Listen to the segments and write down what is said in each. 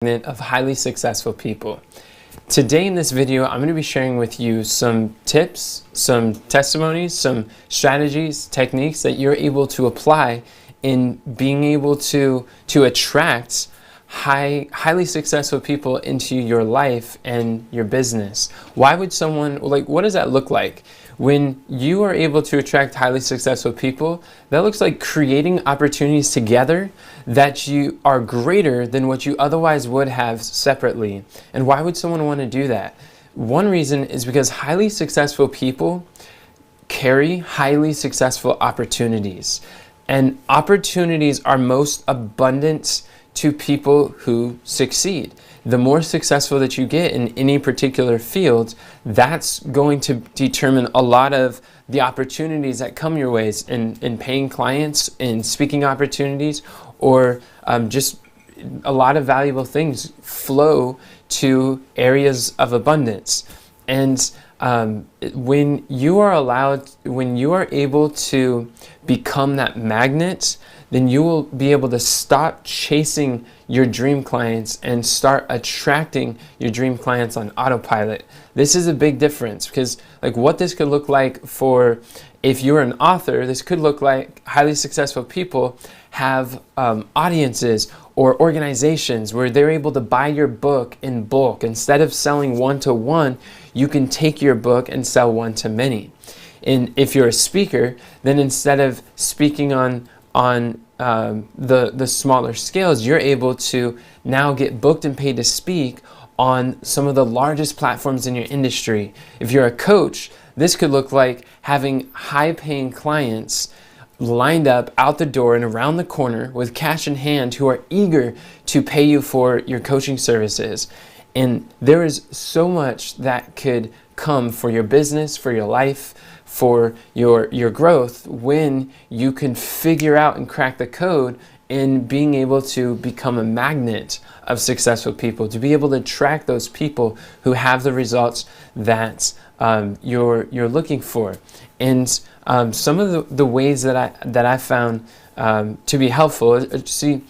Of highly successful people. Today in this video, I'm going to be sharing with you some tips, some testimonies, some strategies, techniques that you're able to apply in being able to attract highly successful people into your life and your business. Why would someone, what does that look like? When you are able to attract highly successful people, that looks like creating opportunities together that you are greater than what you otherwise would have separately. And why would someone want to do that? One reason is because highly successful people carry highly successful opportunities. And opportunities are most abundant to people who succeed. The more successful that you get in any particular field, that's going to determine a lot of the opportunities that come your ways in paying clients, in speaking opportunities, or just a lot of valuable things flow to areas of abundance. And when you are able to become that magnet, then you will be able to stop chasing your dream clients and start attracting your dream clients on autopilot. This is a big difference because what this could look like for, if you're an author, this could look like highly successful people have audiences or organizations where they're able to buy your book in bulk. Instead of selling one-to-one, you can take your book and sell one-to-many. And if you're a speaker, then instead of speaking on the smaller scales, you're able to now get booked and paid to speak on some of the largest platforms in your industry. If you're a coach, this could look like having high-paying clients lined up out the door and around the corner with cash in hand who are eager to pay you for your coaching services. And there is so much that could come for your business, for your life, for your growth when you can figure out and crack the code in being able to become a magnet of successful people, to be able to attract those people who have the results that you're looking for. And some of the ways that I found to be helpful, this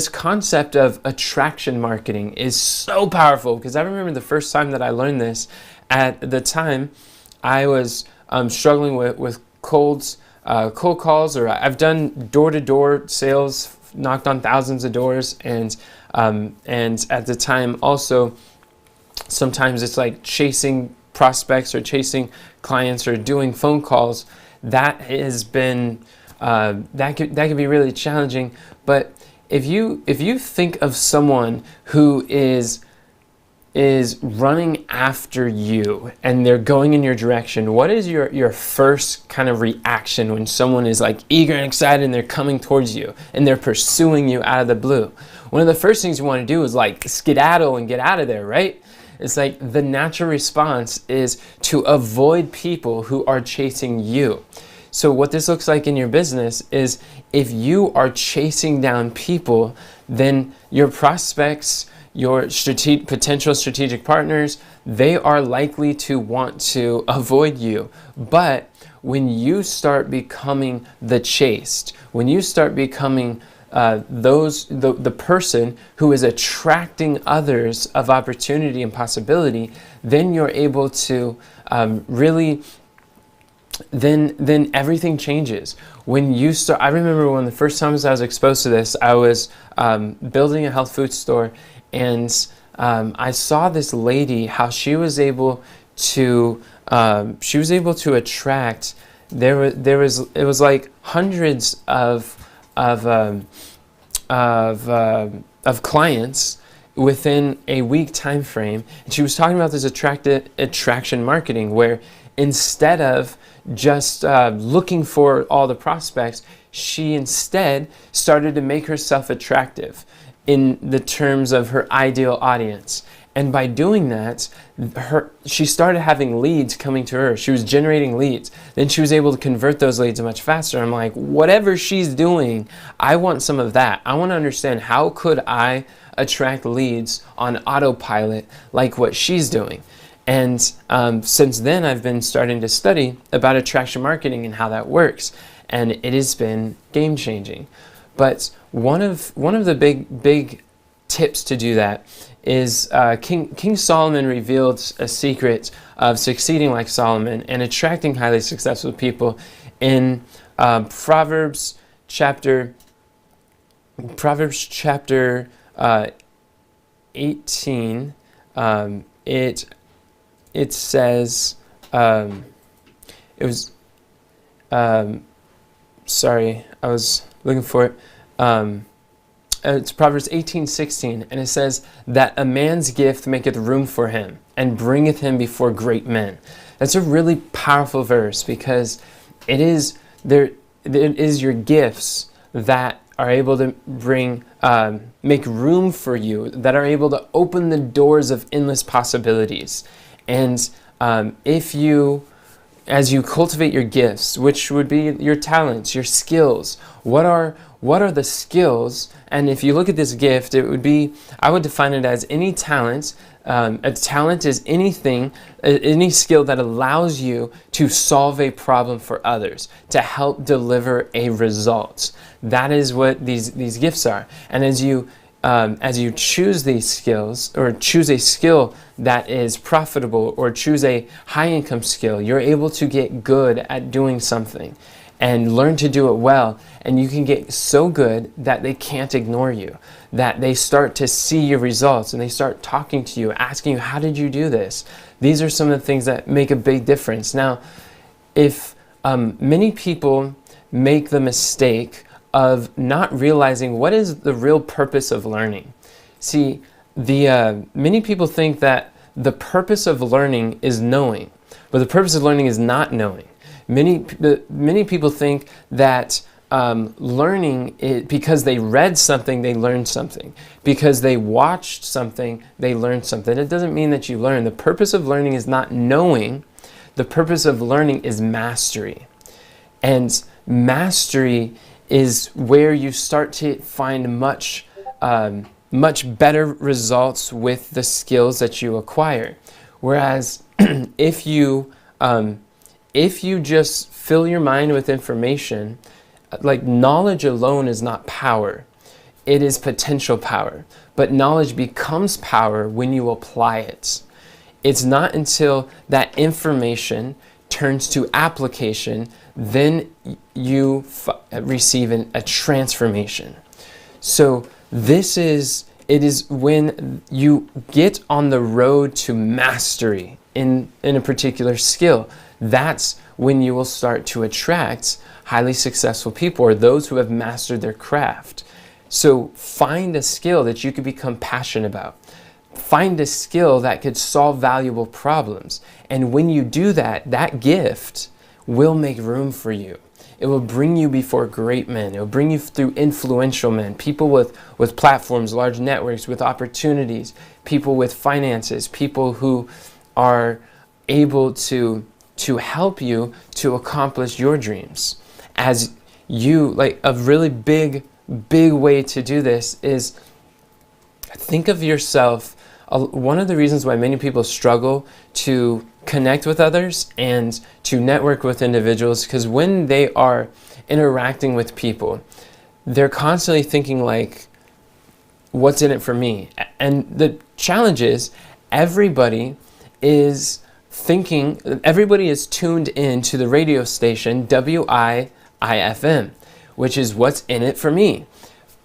concept of attraction marketing is so powerful, because I remember the first time that I learned this. At the time, I was struggling with cold calls, or I've done door-to-door sales, knocked on thousands of doors, and at the time also, sometimes it's like chasing prospects or chasing clients or doing phone calls. That has been that could be really challenging. But if you think of someone who is running after you and they're going in your direction, what is your first kind of reaction when someone is eager and excited and they're coming towards you and they're pursuing you out of the blue? One of the first things you want to do is skedaddle and get out of there, right? It's the natural response is to avoid people who are chasing you. So what this looks like in your business is, if you are chasing down people, then your prospects, your potential strategic partners, they are likely to want to avoid you. But when you start becoming the chased, when you start becoming the person who is attracting others of opportunity and possibility, then you're able to really, then everything changes. When you start, I remember one of the first times I was exposed to this, I was building a health food store, and I saw this lady, how she was able to attract. It was like hundreds of clients within a week time frame. And she was talking about this attraction marketing, where instead of just looking for all the prospects, she instead started to make herself attractive in the terms of her ideal audience. And by doing that, she started having leads coming to her. She was generating leads. Then she was able to convert those leads much faster. I'm like, whatever she's doing, I want some of that. I want to understand, how could I attract leads on autopilot like what she's doing? And since then, I've been starting to study about attraction marketing and how that works. And it has been game-changing. But one of the big tips to do that is King Solomon revealed a secret of succeeding like Solomon and attracting highly successful people in Proverbs chapter 18. It says sorry, I was looking for it. It's Proverbs 18:16, and it says that a man's gift maketh room for him and bringeth him before great men. That's a really powerful verse because it is your gifts that are able to make room for you, that are able to open the doors of endless possibilities. And as you cultivate your gifts, which would be your talents, your skills, what are the skills? And if you look at this gift, I would define it as any talent. A talent is any skill that allows you to solve a problem for others, to help deliver a result. That is what these gifts are. And as you choose these skills, or choose a skill that is profitable, or choose a high income skill, you're able to get good at doing something and learn to do it well. And you can get so good that they can't ignore you, that they start to see your results and they start talking to you, asking you, how did you do this? These are some of the things that make a big difference. Now, if many people make the mistake of not realizing what is the real purpose of learning. See, many people think that the purpose of learning is knowing, but the purpose of learning is not knowing. Many people think that learning is because they read something, they learned something. Because they watched something, they learned something. It doesn't mean that you learn. The purpose of learning is not knowing. The purpose of learning is mastery. And mastery is where you start to find much better results with the skills that you acquire. Whereas if you just fill your mind with information, like knowledge alone is not power. It is potential power. But knowledge becomes power when you apply it. It's not until that information turns to application, then you receive a transformation. So it is when you get on the road to mastery in a particular skill, that's when you will start to attract highly successful people, or those who have mastered their craft. So find a skill that you could become passionate about. Find a skill that could solve valuable problems. And when you do that, that gift will make room for you. It will bring you before great men. It will bring you through influential men, people with platforms, large networks, with opportunities, people with finances, people who are able to help you to accomplish your dreams. As you, like, a really big way to do this is think of yourself. One of the reasons why many people struggle to connect with others and to network with individuals, because when they are interacting with people, they're constantly thinking like, what's in it for me? And the challenge is everybody is tuned in to the radio station WIIFM, which is what's in it for me.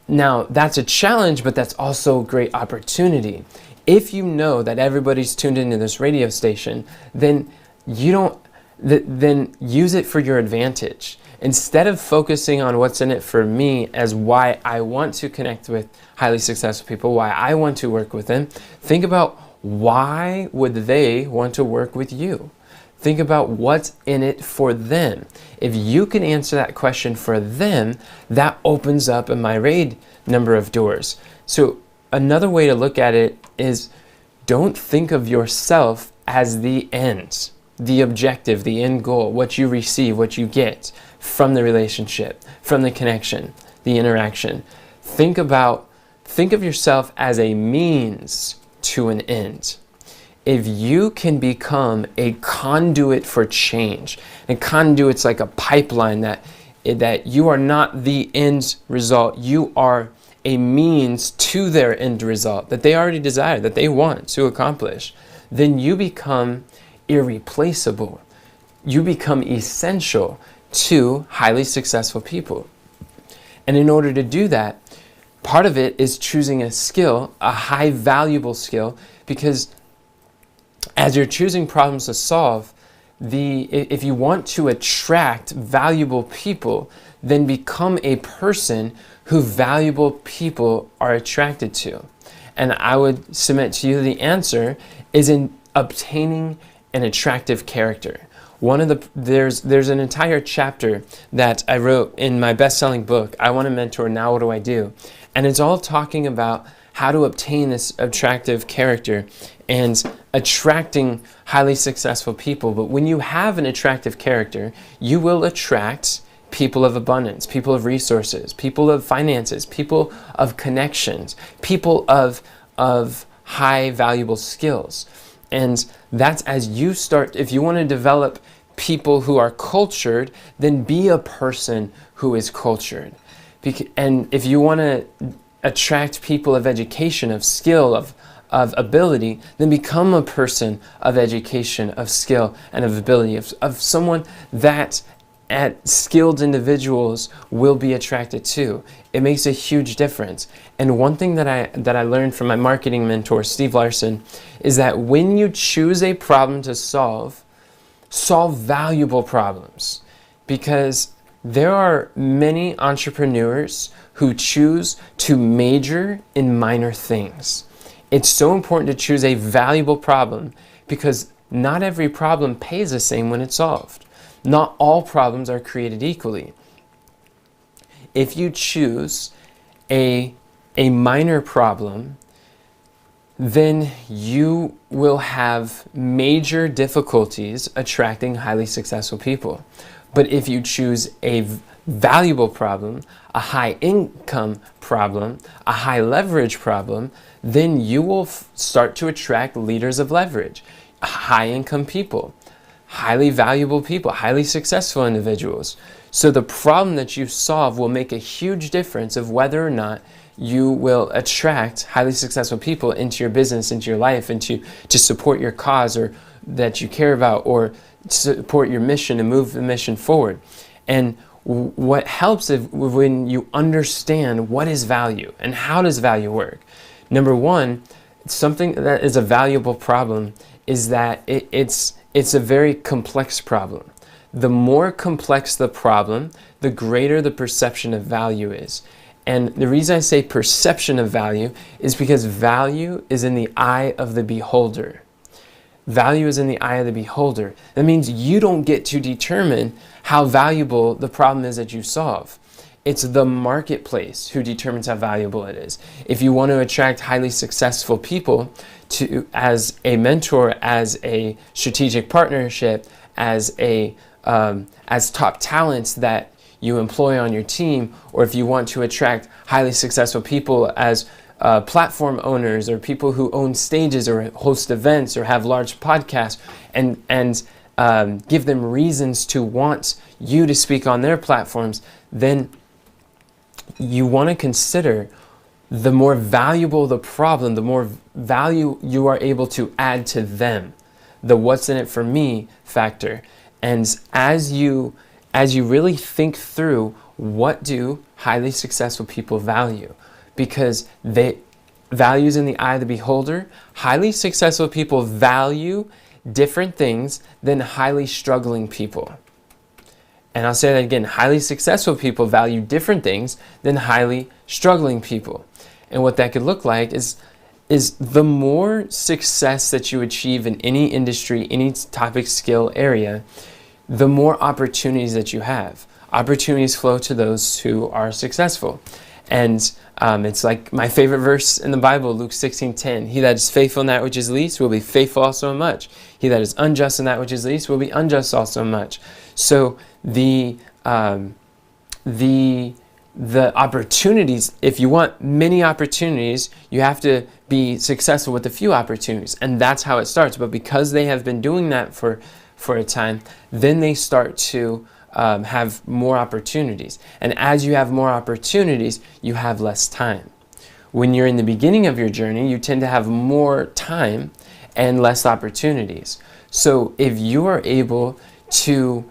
Now, that's a challenge, but that's also a great opportunity. If you know that everybody's tuned into this radio station, then then use it for your advantage. Instead of focusing on what's in it for me as why I want to connect with highly successful people, why I want to work with them, think about why would they want to work with you? Think about what's in it for them. If you can answer that question for them, that opens up a myriad number of doors. So another way to look at it is, don't think of yourself as the end, the objective, the end goal, what you receive, what you get from the relationship, from the connection, the interaction. Think of yourself as a means to an end. If you can become a conduit for change, and conduit's like a pipeline that you are not the end result, you are a means to their end result that they already desire, that they want to accomplish, then you become irreplaceable. You become essential to highly successful people. And in order to do that, part of it is choosing a skill, a high valuable skill, because as you're choosing problems to solve, if you want to attract valuable people, then become a person who valuable people are attracted to. And I would submit to you the answer is in obtaining an attractive character. There's an entire chapter that I wrote in my best-selling book, I Want to Mentor, Now What Do I Do? And it's all talking about how to obtain this attractive character and attracting highly successful people. But when you have an attractive character, you will attract people of abundance, people of resources, people of finances, people of connections, people of high valuable skills. And that's as you start, if you want to develop people who are cultured, then be a person who is cultured. And if you want to attract people of education, of skill, of ability, then become a person of education, of skill, and of ability, of someone that skilled individuals will be attracted to. It makes a huge difference. And one thing that I learned from my marketing mentor, Steve Larson, is that when you choose a problem to solve valuable problems. Because there are many entrepreneurs who choose to major in minor things. It's so important to choose a valuable problem because not every problem pays the same when it's solved. Not all problems are created equally. If you choose a minor problem, then you will have major difficulties attracting highly successful people. But if you choose a valuable problem, a high income problem, a high leverage problem, then you will start to attract leaders of leverage, high income people, highly valuable people, highly successful individuals. So the problem that you solve will make a huge difference of whether or not you will attract highly successful people into your business, into your life, and to support your cause or that you care about, or support your mission and move the mission forward. And what helps is when you understand what is value and how does value work. Number one, something that is a valuable problem is that it's a very complex problem. The more complex the problem, the greater the perception of value is. And the reason I say perception of value is because value is in the eye of the beholder. Value is in the eye of the beholder. That means you don't get to determine how valuable the problem is that you solve. It's the marketplace who determines how valuable it is. If you want to attract highly successful people as a mentor, as a strategic partnership, as top talents that you employ on your team, or if you want to attract highly successful people as platform owners or people who own stages or host events or have large podcasts and give them reasons to want you to speak on their platforms, then you want to consider the more valuable the problem, the more value you are able to add to them, the what's in it for me factor. And as you really think through, what do highly successful people value? Because values in the eye of the beholder. Highly successful people value different things than highly struggling people. And I'll say that again, highly successful people value different things than highly struggling people. And what that could look like is the more success that you achieve in any industry, any topic, skill, area, the more opportunities that you have. Opportunities flow to those who are successful. And it's like my favorite verse in the Bible, Luke 16:10. He that is faithful in that which is least will be faithful also in much. He that is unjust in that which is least will be unjust also in much. So the opportunities, if you want many opportunities, you have to be successful with a few opportunities. And that's how it starts. But because they have been doing that for a time, then they start to have more opportunities. And as you have more opportunities, you have less time. when you're in the beginning of your journey, you tend to have more time and less opportunities. So if you are able to,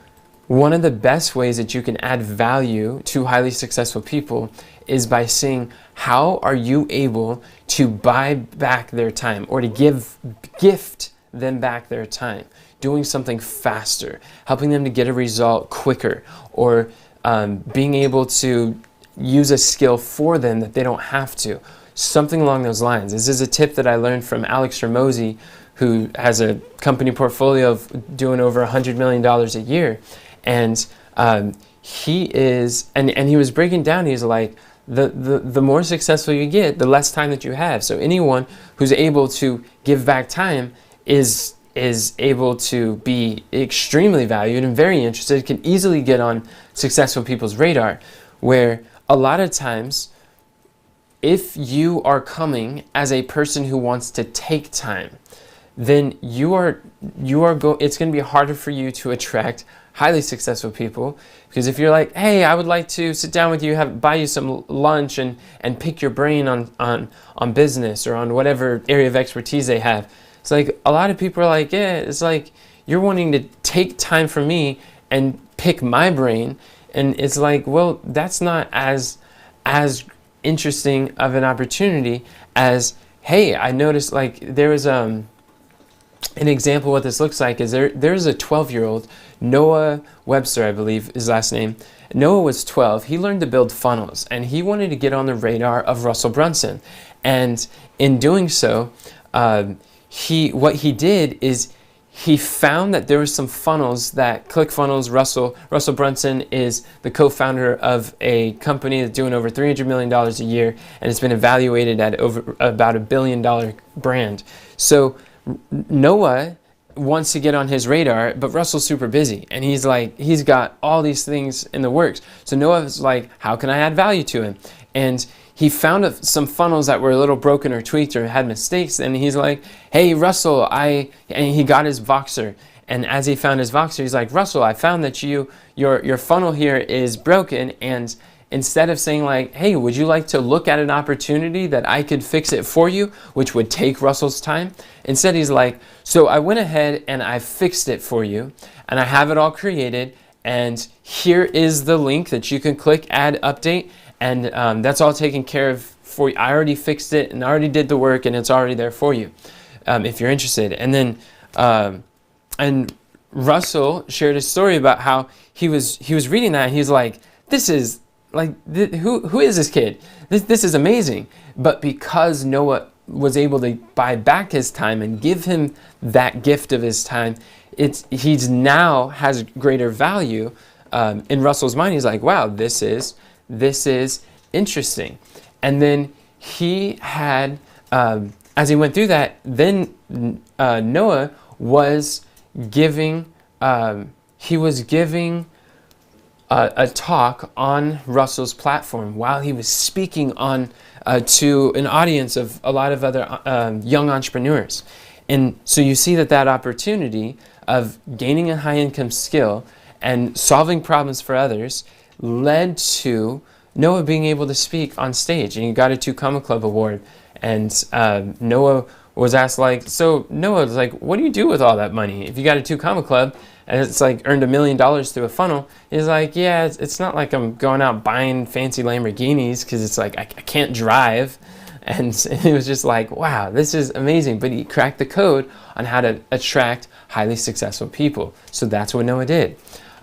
one of the best ways that you can add value to highly successful people is by seeing how are you able to buy back their time, or to gift them back their time, doing something faster, helping them to get a result quicker, or being able to use a skill for them that they don't have to. Something along those lines. This is a tip that I learned from Alex Hormozi, who has a company portfolio of doing over $100 million a year. And he was breaking down, he's like, the more successful you get, the less time that you have. So anyone who's able to give back time is able to be extremely valued and very interested, can easily get on successful people's radar, where a lot of times, if you are coming as a person who wants to take time, then it's going to be harder for you to attract highly successful people. Because if you're like, hey, I would like to sit down with you, buy you some lunch and pick your brain on business or on whatever area of expertise they have. It's like a lot of people are like, yeah, it's like you're wanting to take time from me and pick my brain. And it's like, well, that's not as interesting of an opportunity as, hey, I noticed, like, there was an example. What this looks like is there's a 12-year-old, Noah Webster, I believe his last name. Noah was 12. He learned to build funnels, and he wanted to get on the radar of Russell Brunson. And in doing so, what he did is he found that there were some funnels that ClickFunnels. Russell Brunson is the co-founder of a company that's doing over $300 million a year, and it's been evaluated at over about $1 billion brand. So Noah wants to get on his radar, but Russell's super busy, and he's got all these things in the works. So Noah's like, how can I add value to him? And he found some funnels that were a little broken or tweaked or had mistakes, and he's like, hey, Russell, and he got his Voxer. And as he found his Voxer, he's like, Russell, I found that your funnel here is broken, and instead of saying like, hey, would you like to look at an opportunity that I could fix it for you, which would take Russell's time? Instead, he's like, so I went ahead and I fixed it for you, and I have it all created, and here is the link that you can click, add, update, and that's all taken care of for you. I already fixed it and I already did the work, and it's already there for you if you're interested. And then and Russell shared a story about how he was reading that, and he's like, this is like, who is this kid? This is amazing. But because Noah was able to buy back his time and give him that gift of his time, he's now has greater value in Russell's mind. He's like, wow, this is interesting. And then he had, as he went through that, then Noah was giving a talk on Russell's platform while he was speaking on to an audience of a lot of other young entrepreneurs. And so you see that opportunity of gaining a high income skill and solving problems for others led to Noah being able to speak on stage, and he got a 2 Comma Club award. And Noah was asked, like, so Noah was like, what do you do with all that money? If you got a 2 Comma Club and it's like earned $1 million through a funnel, he's like, yeah, it's not like I'm going out buying fancy Lamborghinis, because it's like I can't drive. And it was just like, wow, this is amazing. But he cracked the code on how to attract highly successful people. So that's what Noah did.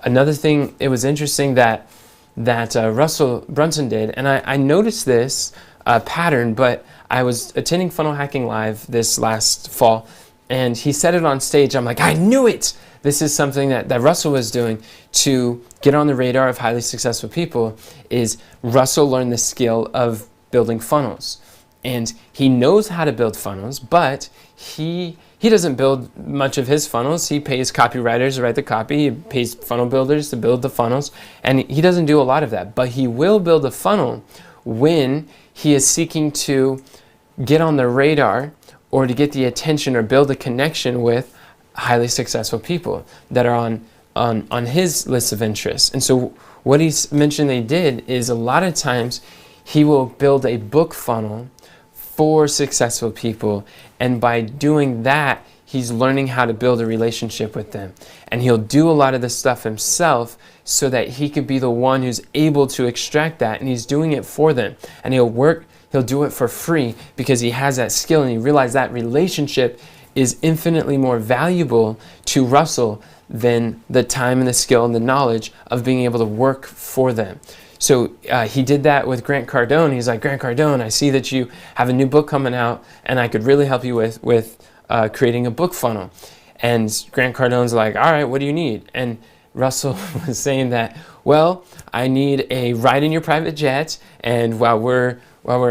Another thing, it was interesting that Russell Brunson did, and I noticed this pattern, but I was attending Funnel Hacking Live this last fall, and he said it on stage. I'm like, I knew it! This is something that Russell was doing to get on the radar of highly successful people. Is Russell learned the skill of building funnels. And he knows how to build funnels, but he doesn't build much of his funnels. He pays copywriters to write the copy. He pays funnel builders to build the funnels. And he doesn't do a lot of that. But he will build a funnel when he is seeking to get on the radar or to get the attention or build a connection with highly successful people that are on his list of interests. And so what he mentioned they did is a lot of times he will build a book funnel for successful people. And by doing that, he's learning how to build a relationship with them. And he'll do a lot of this stuff himself so that he could be the one who's able to extract that, and he's doing it for them. And he'll do it for free because he has that skill, and he realized that relationship is infinitely more valuable to Russell than the time and the skill and the knowledge of being able to work for them. So he did that with Grant Cardone. He's like, Grant Cardone, I see that you have a new book coming out, and I could really help you with creating a book funnel. And Grant Cardone's like, all right, what do you need? And Russell was saying that, well, I need a ride in your private jet, and while we're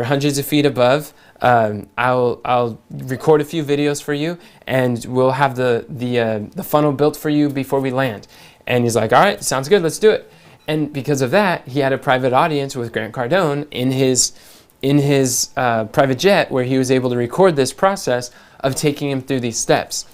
hundreds of feet above, I'll record a few videos for you, and we'll have the funnel built for you before we land. And he's like, all right, sounds good, let's do it. And because of that, he had a private audience with Grant Cardone in his private jet, where he was able to record this process of taking him through these steps.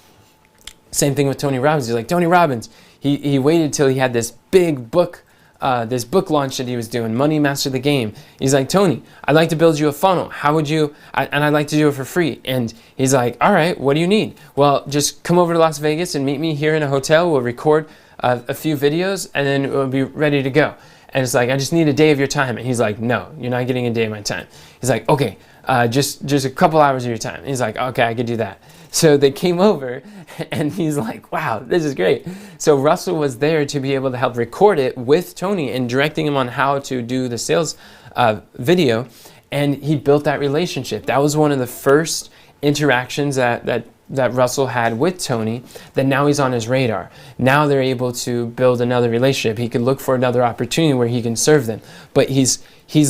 Same thing with Tony Robbins. He's like, Tony Robbins, he waited till he had this big book, this book launch that he was doing, Money Master the Game. He's like, Tony, I'd like to build you a funnel. How would you, and I'd like to do it for free. And he's like, all right, what do you need? Well, just come over to Las Vegas and meet me here in a hotel. We'll record a few videos, and then we'll be ready to go. And it's like, I just need a day of your time. And he's like, no, you're not getting a day of my time. He's like, okay, just a couple hours of your time. And he's like, okay, I could do that. So they came over, and he's like, wow, this is great. So Russell was there to be able to help record it with Tony and directing him on how to do the sales video. And he built that relationship. That was one of the first interactions that Russell had with Tony, that now he's on his radar. Now they're able to build another relationship. He could look for another opportunity where he can serve them. But he's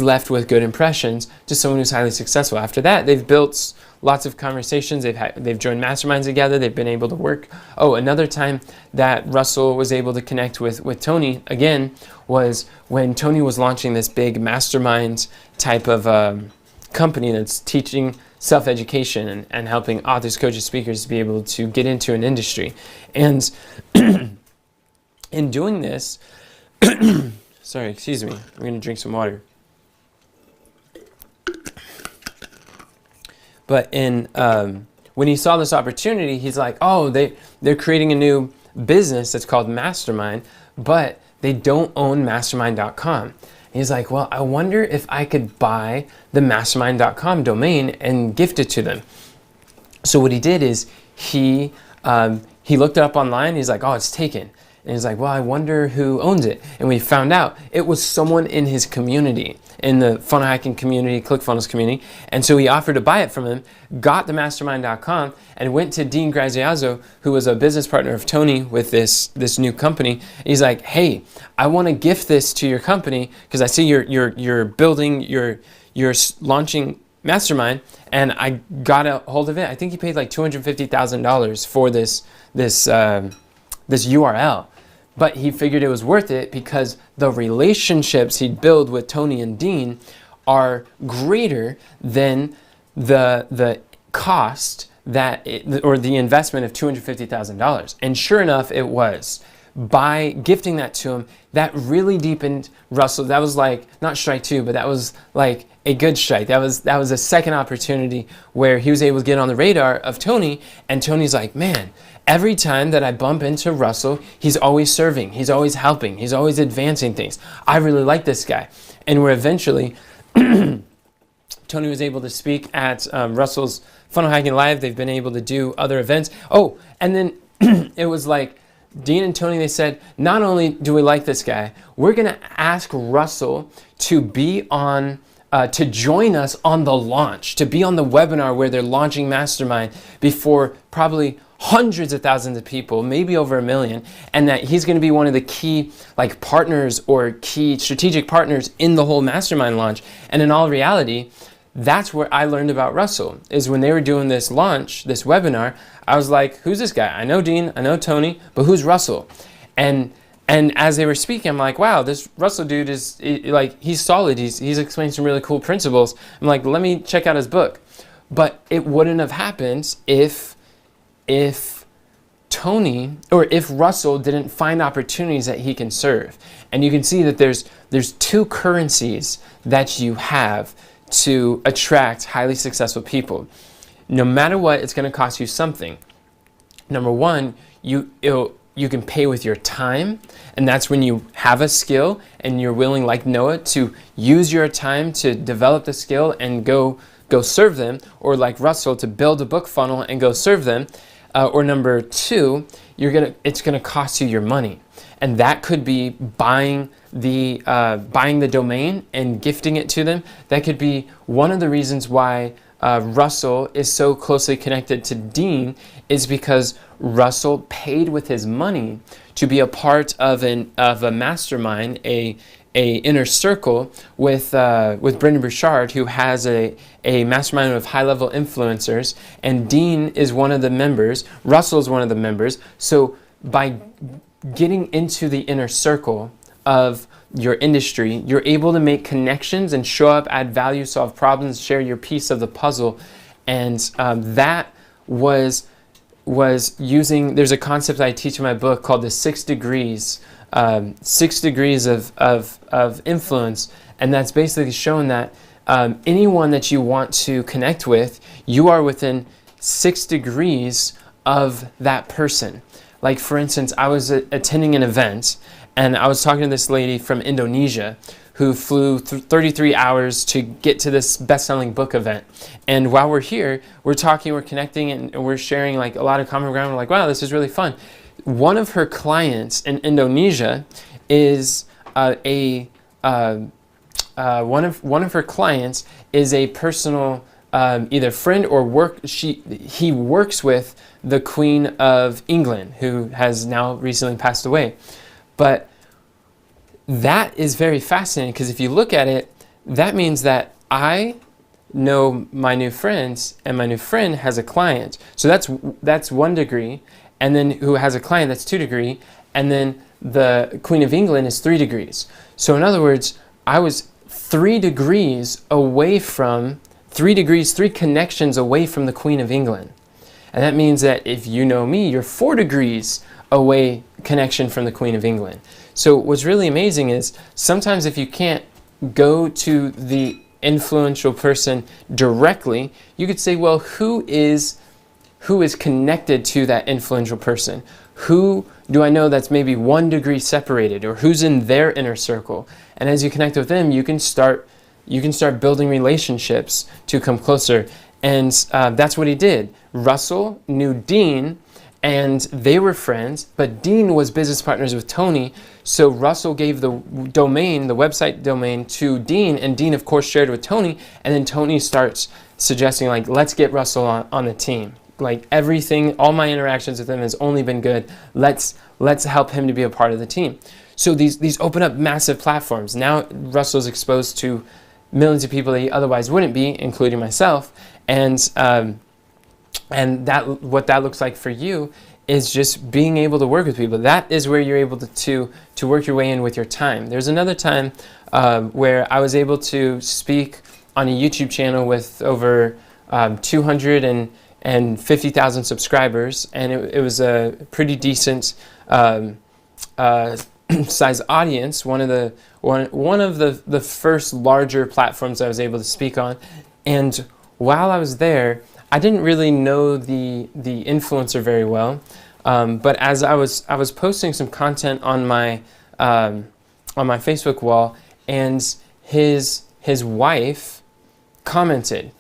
left with good impressions to someone who's highly successful. After that, they've built lots of conversations. They've joined masterminds together. They've been able to work. Oh, another time that Russell was able to connect with Tony again was when Tony was launching this big mastermind type of company that's teaching self-education and helping authors, coaches, speakers to be able to get into an industry. And in doing this, sorry, excuse me, I'm going to drink some water. But when he saw this opportunity, he's like, oh, they're creating a new business that's called Mastermind, but they don't own mastermind.com. He's like, well, I wonder if I could buy the mastermind.com domain and gift it to them. So what he did is he looked it up online. He's like, oh, it's taken. And he's like, well, I wonder who owns it. And we found out it was someone in his community, in the funnel hacking community, ClickFunnels community. And so he offered to buy it from him, got the mastermind.com, and went to Dean Graziosi, who was a business partner of Tony with this new company. He's like, hey, I want to gift this to your company because I see you're building, you're launching Mastermind, and I got a hold of it. I think he paid like $250,000 for this URL. But he figured it was worth it because the relationships he'd build with Tony and Dean are greater than the cost or the investment of $250,000. And sure enough, it was. By gifting that to him, that really deepened Russell. That was like, not strike two, but that was like a good strike. That was a second opportunity where he was able to get on the radar of Tony, and Tony's like, man, every time that I bump into Russell, he's always serving, he's always helping, he's always advancing things. I really like this guy. And where eventually Tony was able to speak at Russell's Funnel Hacking Live. They've been able to do other events. Oh, and then it was like, Dean and Tony, they said, not only do we like this guy, we're going to ask Russell to be on, to join us on the launch, to be on the webinar where they're launching Mastermind before probably hundreds of thousands of people, maybe over 1 million, and that he's going to be one of the key partners or key strategic partners in the whole Mastermind launch. And in all reality, that's where I learned about Russell, is when they were doing this launch, this webinar. I was like, who's this guy? I know Dean, I know Tony, but who's Russell? And as they were speaking, I'm like, wow, this Russell dude is he's solid. He's explained some really cool principles. I'm like, let me check out his book. But it wouldn't have happened if Tony, or if Russell didn't find opportunities that he can serve. And you can see that there's two currencies that you have to attract highly successful people. No matter what, it's going to cost you something. Number one, you can pay with your time, and that's when you have a skill and you're willing, like Noah, to use your time to develop the skill and go serve them, or like Russell, to build a book funnel and go serve them. Or number two, it's gonna cost you your money, and that could be buying the domain and gifting it to them. That could be one of the reasons why Russell is so closely connected to Dean, is because Russell paid with his money to be a part of a mastermind, a inner circle with Brendon Burchard, who has a mastermind of high-level influencers, and Dean is one of the members. Russell is one of the members. So by getting into the inner circle of your industry, you're able to make connections and show up, add value, solve problems, share your piece of the puzzle. And that was using, there's a concept I teach in my book called the 6 degrees, 6 degrees of influence. And that's basically showing that anyone that you want to connect with, you are within 6 degrees of that person. Like, for instance, I was attending an event, and I was talking to this lady from Indonesia who flew 33 hours to get to this best-selling book event. And while we're here, we're talking, we're connecting, and we're sharing like a lot of common ground. We're like, wow, this is really fun. One of her clients in Indonesia is one of her clients is a personal either friend or he works with the Queen of England, who has now recently passed away. But that is very fascinating, because if you look at it, that means that I know my new friends, and my new friend has a client. So that's 1 degree, and then who has a client, that's 2 degrees, and then the Queen of England is 3 degrees. So in other words, I was 3 degrees away from, 3 connections away from the Queen of England. And that means that if you know me, you're 4 degrees away connection from the Queen of England. So what's really amazing is sometimes if you can't go to the influential person directly, you could say, well, who is connected to that influential person? Who do I know that's maybe 1 degree separated, or who's in their inner circle? And as you connect with them, you can start building relationships to come closer. And that's what he did. Russell knew Dean, and they were friends, but Dean was business partners with Tony. So Russell gave the domain, the website domain, to Dean, and Dean, of course, shared it with Tony. And then Tony starts suggesting, like, let's get Russell on the team. Like, everything, all my interactions with him has only been good. Let's help him to be a part of the team. So these open up massive platforms. Now Russell's exposed to millions of people that he otherwise wouldn't be, including myself. And that, what that looks like for you is just being able to work with people. That is where you're able to work your way in with your time. There's another time where I was able to speak on a YouTube channel with over 250,000 subscribers, and it was a pretty decent size audience. One of the first larger platforms I was able to speak on. And while I was there, I didn't really know the influencer very well, but as I was posting some content on my Facebook wall, and his wife commented,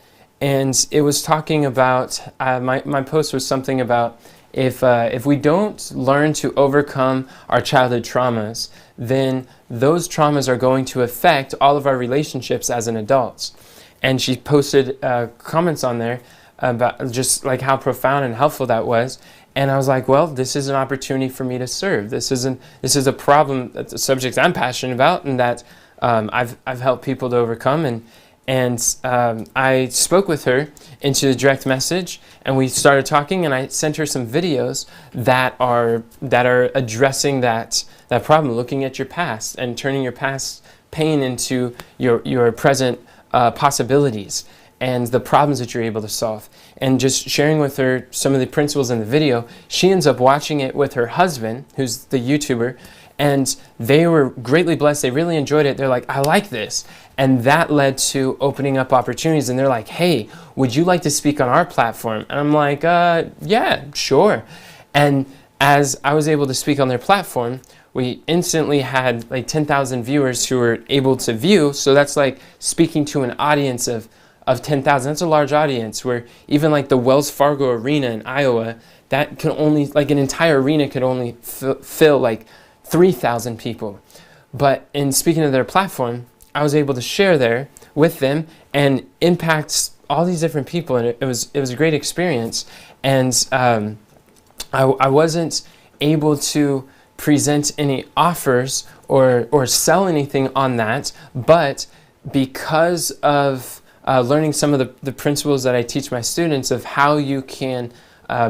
and it was talking about my post was something about if we don't learn to overcome our childhood traumas, then those traumas are going to affect all of our relationships as an adults. And she posted comments on there about just like how profound and helpful that was. And I was like, well, this is an opportunity for me to serve. This is a problem, that's a subject I'm passionate about, and that I've helped people to overcome. And I spoke with her into the direct message, and we started talking, and I sent her some videos that are addressing that problem, looking at your past and turning your past pain into your present possibilities and the problems that you're able to solve. And just sharing with her some of the principles in the video, she ends up watching it with her husband, who's the YouTuber, And they were greatly blessed. They really enjoyed it. They're like, I like this. And that led to opening up opportunities. And they're like, hey, would you like to speak on our platform? And I'm like, yeah, sure. And as I was able to speak on their platform, we instantly had like 10,000 viewers who were able to view. So that's like speaking to an audience of 10,000. That's a large audience, where even like the Wells Fargo Arena in Iowa, that can only, like an entire arena could only fill like 3,000 people. But in speaking to their platform, I was able to share there with them and impact all these different people. And it was a great experience. And I wasn't able to present any offers or sell anything on that, but because of learning some of the principles that I teach my students of how you can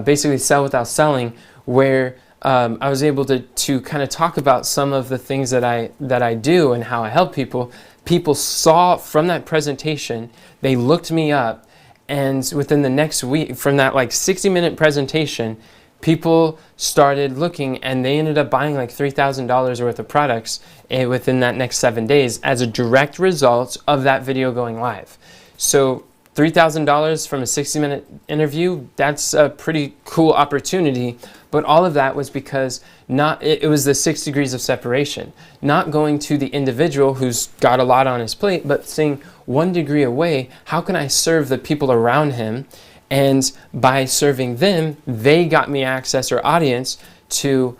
basically sell without selling, where I was able to kind of talk about some of the things that I do and how I help people. People saw from that presentation, they looked me up, and within the next week, from that like 60-minute presentation, people started looking, and they ended up buying like $3,000 worth of products within that next 7 days as a direct result of that video going live. So $3,000 from a 60-minute interview, that's a pretty cool opportunity. But all of that was because it was the 6 degrees of separation. Not going to the individual who's got a lot on his plate, but saying 1 degree away, how can I serve the people around him? And by serving them, they got me access, or audience, to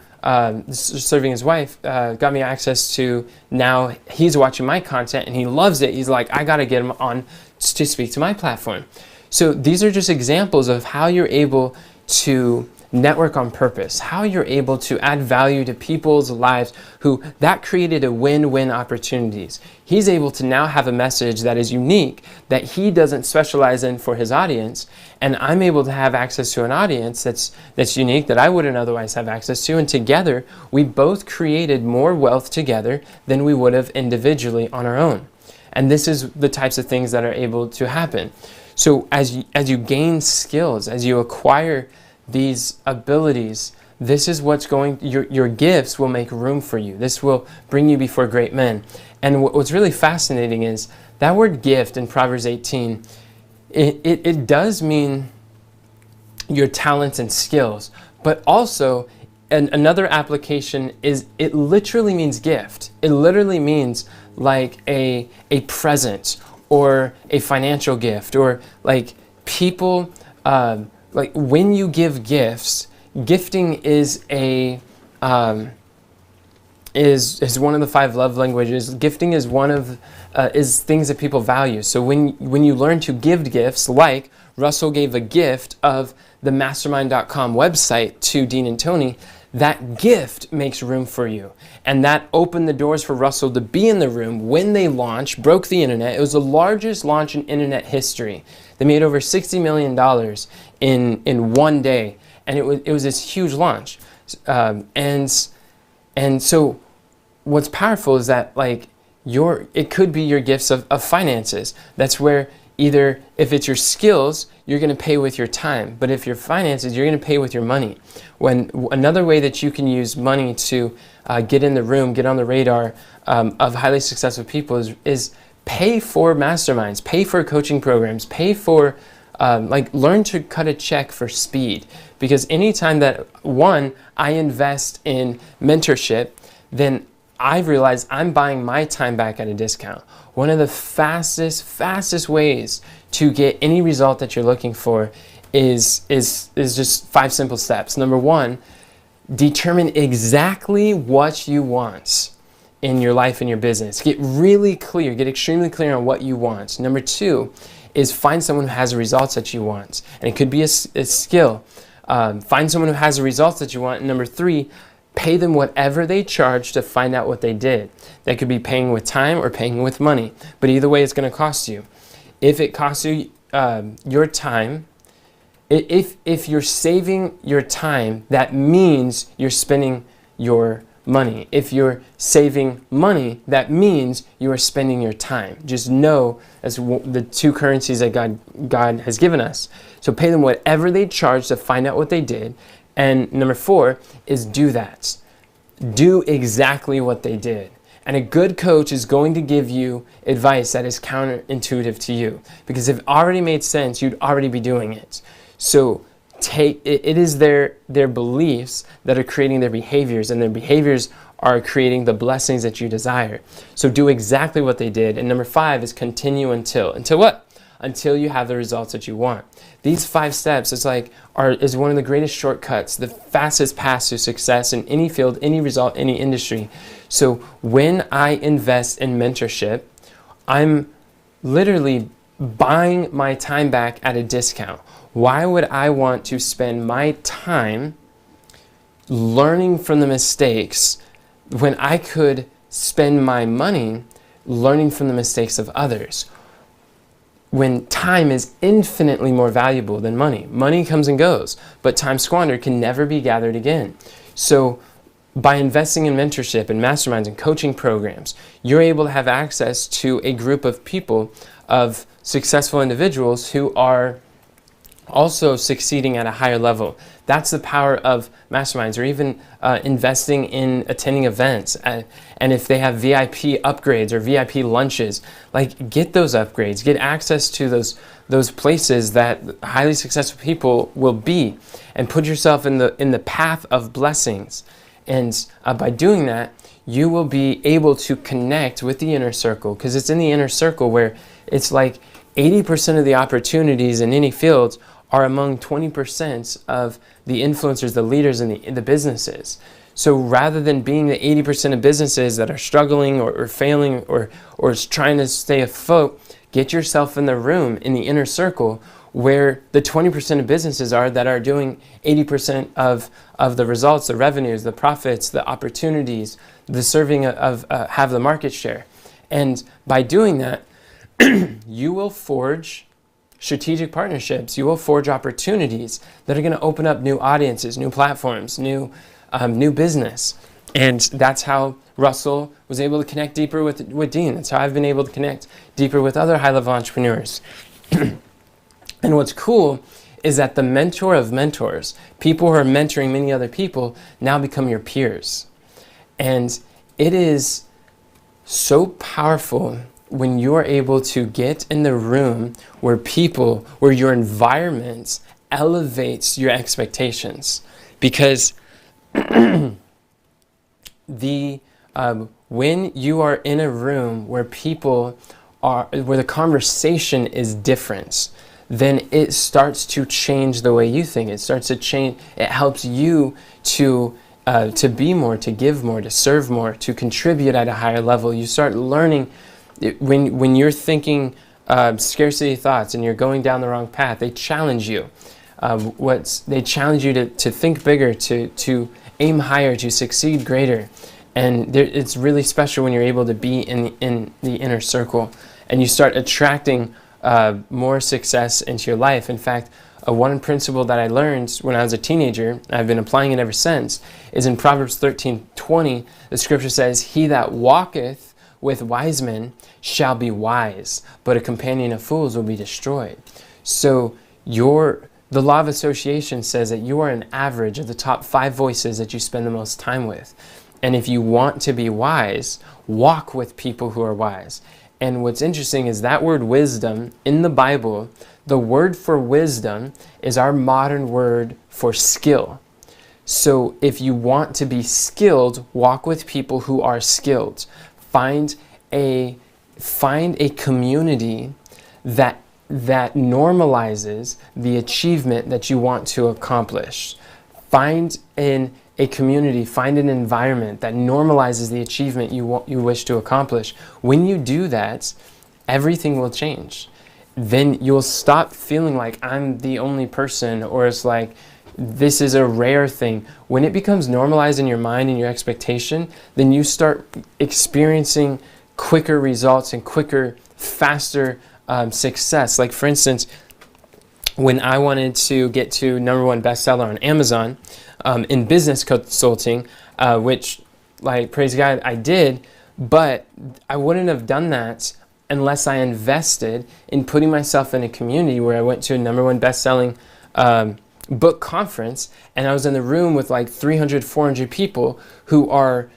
serving his wife, got me access to, now he's watching my content and he loves it. He's like, I got to get him on to speak to my platform. So these are just examples of how you're able to network on purpose, how you're able to add value to people's lives that created a win-win opportunities. He's able to now have a message that is unique, that he doesn't specialize in for his audience, and I'm able to have access to an audience that's unique, that I wouldn't otherwise have access to, and together we both created more wealth together than we would have individually on our own. And this is the types of things that are able to happen. So as you gain skills, as you acquire these abilities, this is what's your gifts will make room for you. This will bring you before great men. And what's really fascinating is that word gift in Proverbs 18, it does mean your talents and skills, but also another application is it literally means gift. It literally means like a present or a financial gift, or like people, like when you give gifts, gifting is is one of the 5 love languages. Gifting is one of is things that people value. So when you learn to give gifts, like Russell gave a gift of the mastermind.com website to Dean and Tony, that gift makes room for you. And that opened the doors for Russell to be in the room when they launched, broke the internet. It was the largest launch in internet history. They made over $60 million in one day. And it was this huge launch. And so what's powerful is that like it could be your gifts of finances. That's where either if it's your skills, you're going to pay with your time. But if your finances, you're going to pay with your money. Another way that you can use money to get in the room, get on the radar of highly successful people is pay for masterminds, pay for coaching programs, pay for, learn to cut a check for speed. Because anytime that, I invest in mentorship, then I've realized I'm buying my time back at a discount. One of the fastest ways to get any result that you're looking for is just 5 simple steps. Number 1, determine exactly what you want in your life and your business. Get really clear, get extremely clear on what you want. Number 2 is find someone who has the results that you want. And it could be a skill. Find someone who has the results that you want. And number 3, pay them whatever they charge to find out what they did. That could be paying with time or paying with money. But either way, it's going to cost you. If it costs you your time, if you're saving your time, that means you're spending your money. If you're saving money, that means you are spending your time. Just know that's the 2 currencies that God has given us. So pay them whatever they charge to find out what they did. And number 4 is do that. do exactly what they did. And a good coach is going to give you advice that is counterintuitive to you, because if it already made sense, you'd already be doing it. So it is their beliefs that are creating their behaviors, and their behaviors are creating the blessings that you desire. So do exactly what they did. And number 5 is continue until what? Until you have the results that you want. These 5 steps is one of the greatest shortcuts, the fastest path to success in any field, any result, any industry. So when I invest in mentorship, I'm literally buying my time back at a discount. Why would I want to spend my time learning from the mistakes when I could spend my money learning from the mistakes of others? When time is infinitely more valuable than money. Money comes and goes, but time squandered can never be gathered again. So by investing in mentorship and masterminds and coaching programs, you're able to have access to a group of people, of successful individuals who are also succeeding at a higher level. That's the power of masterminds, or even investing in attending events. And if they have VIP upgrades or VIP lunches, get those upgrades, get access to those places that highly successful people will be, and put yourself in the path of blessings. And by doing that, you will be able to connect with the inner circle, because it's in the inner circle where it's 80% of the opportunities in any field are among 20% of the influencers, the leaders in the businesses. So rather than being the 80% of businesses that are struggling or failing or trying to stay afloat, get yourself in the room, in the inner circle, where the 20% of businesses are that are doing 80% of the results, the revenues, the profits, the opportunities, the serving of have the market share. And by doing that, you will forge strategic partnerships. You will forge opportunities that are going to open up new audiences, new platforms, new business. And that's how Russell was able to connect deeper with Dean. That's how I've been able to connect deeper with other high-level entrepreneurs. And what's cool is that the mentor of mentors, people who are mentoring many other people, now become your peers. And it is so powerful when you are able to get in the room where your environment elevates your expectations. Because when you are in a room where where the conversation is different, then it starts to change the way you think. It starts to change. It helps you to be more, to give more, to serve more, to contribute at a higher level. You start learning. When you're thinking scarcity thoughts and you're going down the wrong path, they challenge you. They challenge you to think bigger, to aim higher, to succeed greater. And it's really special when you're able to be in the inner circle, and you start attracting more success into your life. In fact, one principle that I learned when I was a teenager, I've been applying it ever since, is in Proverbs 13:20. The scripture says, "He that walketh with wise men shall be wise, but a companion of fools will be destroyed." So the law of association says that you are an average of the top 5 voices that you spend the most time with. And if you want to be wise, walk with people who are wise. And what's interesting is that word wisdom in the Bible, the word for wisdom is our modern word for skill. So if you want to be skilled, walk with people who are skilled. Find a community that normalizes the achievement that you want to accomplish. Find a community, find an environment that normalizes the achievement you wish to accomplish. When you do that, everything will change. Then you'll stop feeling like I'm the only person, or it's like this is a rare thing. When it becomes normalized in your mind and your expectation, then you start experiencing quicker results and quicker, faster success. Like for instance, when I wanted to get to #1 bestseller on Amazon in business consulting, which, praise God, I did, but I wouldn't have done that unless I invested in putting myself in a community where I went to a #1 bestselling book conference, and I was in the room with like 300, 400 people who are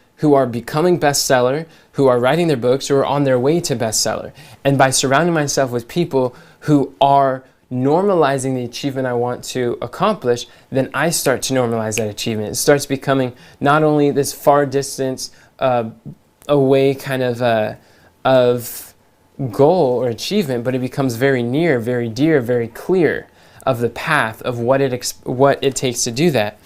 becoming bestseller, who are writing their books, who are on their way to bestseller. And by surrounding myself with people who are normalizing the achievement I want to accomplish, then I start to normalize that achievement. It starts becoming not only this far distance away kind of goal or achievement, but it becomes very near, very dear, very clear of the path of what it takes to do that.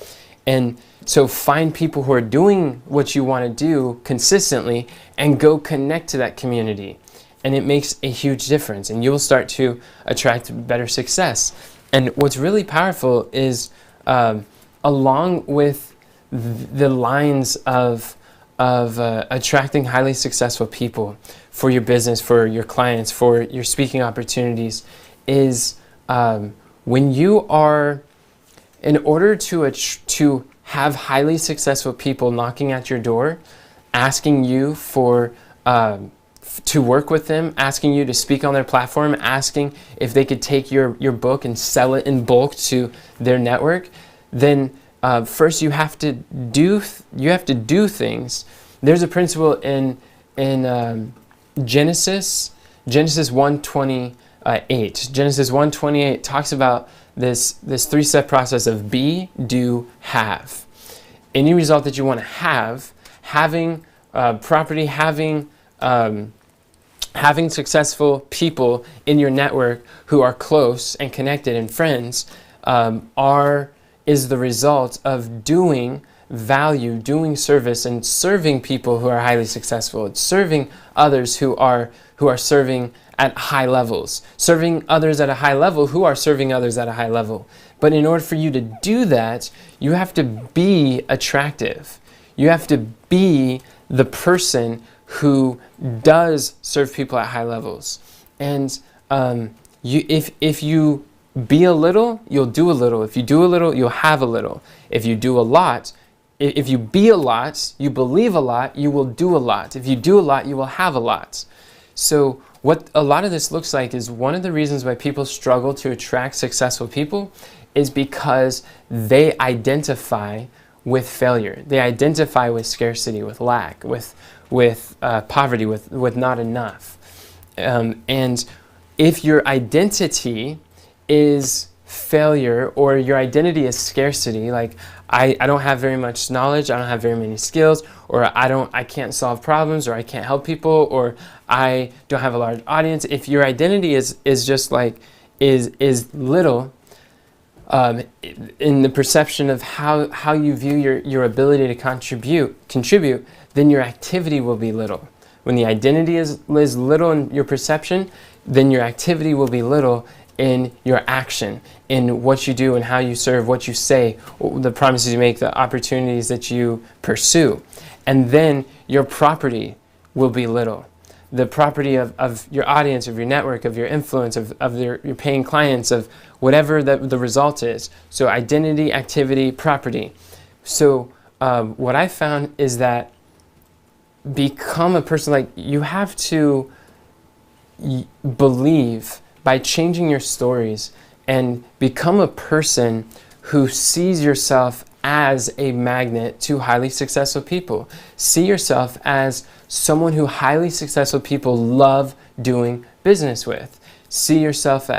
And so find people who are doing what you want to do consistently and go connect to that community. And it makes a huge difference, and you'll start to attract better success. And what's really powerful is along with the lines of attracting highly successful people for your business, for your clients, for your speaking opportunities, is when you are, in order to have highly successful people knocking at your door, asking you for to work with them, asking you to speak on their platform, asking if they could take your book and sell it in bulk to their network, then first you have to do things. There's a principle in Genesis 1:28. Genesis 1:28 talks about this three-step process of be, do, have. Any result that you want to have, having property, having successful people in your network who are close and connected and friends, is the result of doing value, doing service, and serving people who are highly successful. It's serving others who are serving at high levels, serving others at a high level who are serving others at a high level. But in order for you to do that, you have to be attractive. You have to be the person who does serve people at high levels. And if you be a little, you'll do a little. If you do a little, you'll have a little. If you do a lot, if you be a lot, you believe a lot, you will do a lot. If you do a lot, you will have a lot. So what a lot of this looks like is one of the reasons why people struggle to attract successful people is because they identify with failure. They identify with scarcity, with lack, with poverty, with not enough. And if your identity is failure, or your identity is scarcity, like I don't have very much knowledge, I don't have very many skills, or I can't solve problems, or I can't help people, or I don't have a large audience. If your identity is just like is little, in the perception of how you view your ability to contribute, then your activity will be little. When the identity is little in your perception, then your activity will be little in your action, in what you do and how you serve, what you say, the promises you make, the opportunities that you pursue. And then your property will be little. The property of your audience, of your network, of your influence, of your paying clients, of whatever the result is. So identity, activity, property. So what I found is that become a person, like you have to believe by changing your stories and become a person who sees yourself as a magnet to highly successful people. See yourself as someone who highly successful people love doing business with. See yourself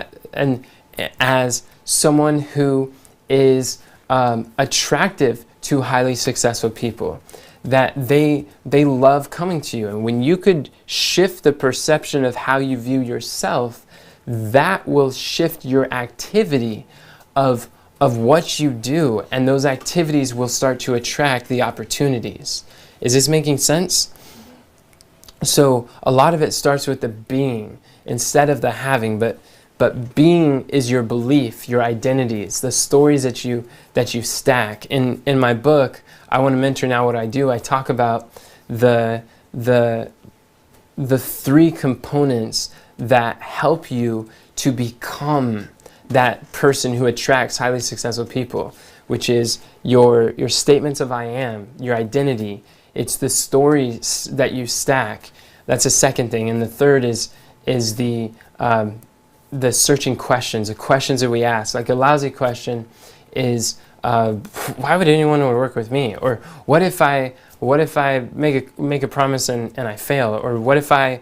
as someone who is attractive to highly successful people, that they love coming to you. And when you could shift the perception of how you view yourself, that will shift your activity of what you do, and those activities will start to attract the opportunities. Is this making sense? So a lot of it starts with the being instead of the having, but being is your belief, your identities, the stories that you stack. In my book, I Want to Mentor Now What I Do, I talk about the three components that help you to become that person who attracts highly successful people, which is your statements of I am, your identity. It's the stories that you stack. That's a second thing. And the third is the searching questions, the questions that we ask. Like a lousy question is, why would anyone want to work with me? Or what if I make a promise and I fail? Or what if I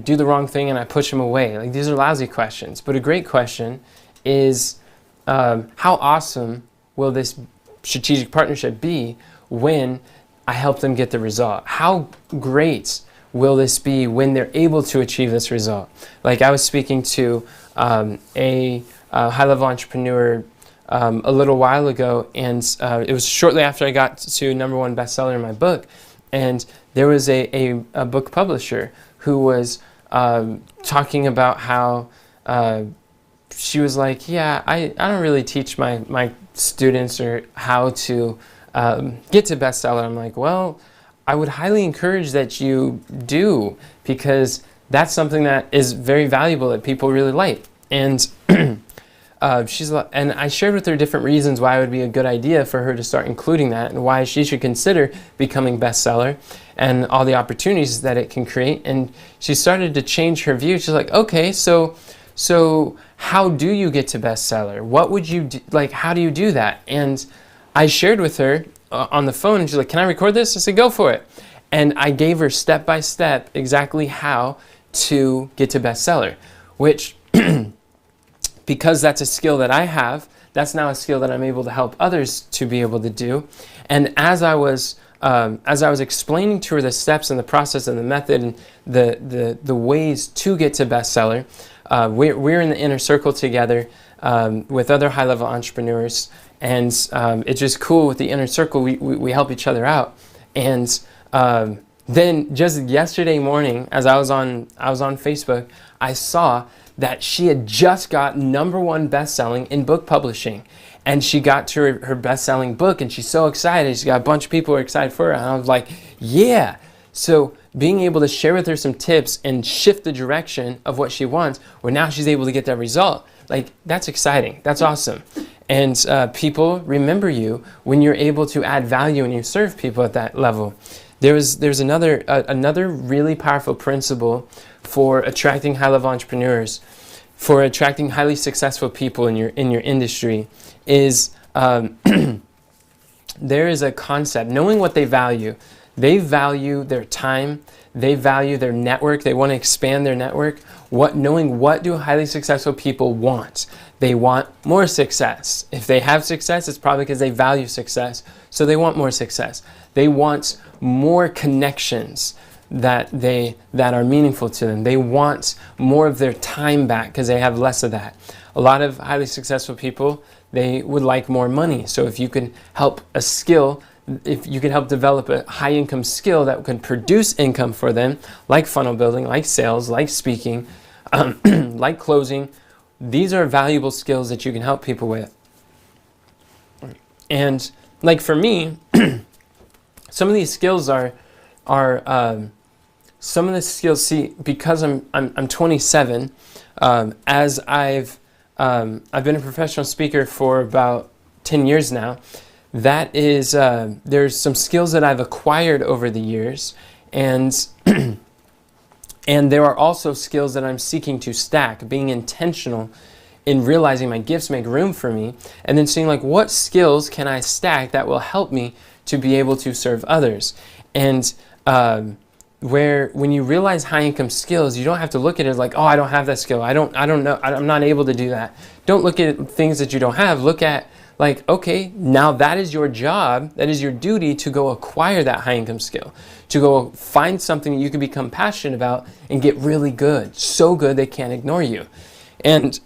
do the wrong thing and I push them away? Like, these are lousy questions. But a great question is, how awesome will this strategic partnership be when I help them get the result? How great will this be when they're able to achieve this result? Like, I was speaking to a high-level entrepreneur a little while ago, and it was shortly after I got to #1 bestseller in my book, and there was a book publisher who was talking about how she was like, yeah, I don't really teach my students or how to get to bestseller. I'm like, well, I would highly encourage that you do, because that's something that is very valuable that people really like. And and I shared with her different reasons why it would be a good idea for her to start including that, and why she should consider becoming bestseller and all the opportunities that it can create. And she started to change her view. She's like, okay, so how do you get to bestseller? What would you do? Like, how do you do that? And I shared with her on the phone, and she's like, can I record this? I said, go for it. And I gave her step by step exactly how to get to bestseller, which because that's a skill that I have, that's now a skill that I'm able to help others to be able to do. And as I was explaining to her the steps and the process and the method and the ways to get to bestseller, we're in the inner circle together with other high-level entrepreneurs, and it's just cool with the inner circle. We help each other out. And then just yesterday morning, as I was on Facebook, I saw that she had just got #1 best-selling in book publishing. And she got to her best-selling book, and she's so excited. She's got a bunch of people who are excited for her. And I was like, yeah. So being able to share with her some tips and shift the direction of what she wants, where now she's able to get that result, like, that's exciting. That's awesome. And people remember you when you're able to add value and you serve people at that level. There's another really powerful principle for attracting high-level entrepreneurs, for attracting highly successful people in your industry, is there is a concept, knowing what they value. They value their time, they value their network, they want to expand their network. Knowing what do highly successful people want? They want more success. If they have success, it's probably because they value success, so they want more success. They want more connections that are meaningful to them. They want more of their time back because they have less of that. A lot of highly successful people, they would like more money. So if you can help if you can help develop a high income skill that can produce income for them, like funnel building, like sales, like speaking, like closing, these are valuable skills that you can help people with. And like for me, some of these skills are some of the skills. See, because I'm 27, as I've been a professional speaker for about 10 years now. That is, there's some skills that I've acquired over the years, and and there are also skills that I'm seeking to stack, being intentional in realizing my gifts make room for me, and then seeing like what skills can I stack that will help me to be able to serve others. And when you realize high income skills, you don't have to look at it like, oh, I don't have that skill. I don't know. I'm not able to do that. Don't look at things that you don't have. Look at like, okay, now that is your job, that is your duty to go acquire that high income skill, to go find something that you can become passionate about and get really good, so good they can't ignore you. And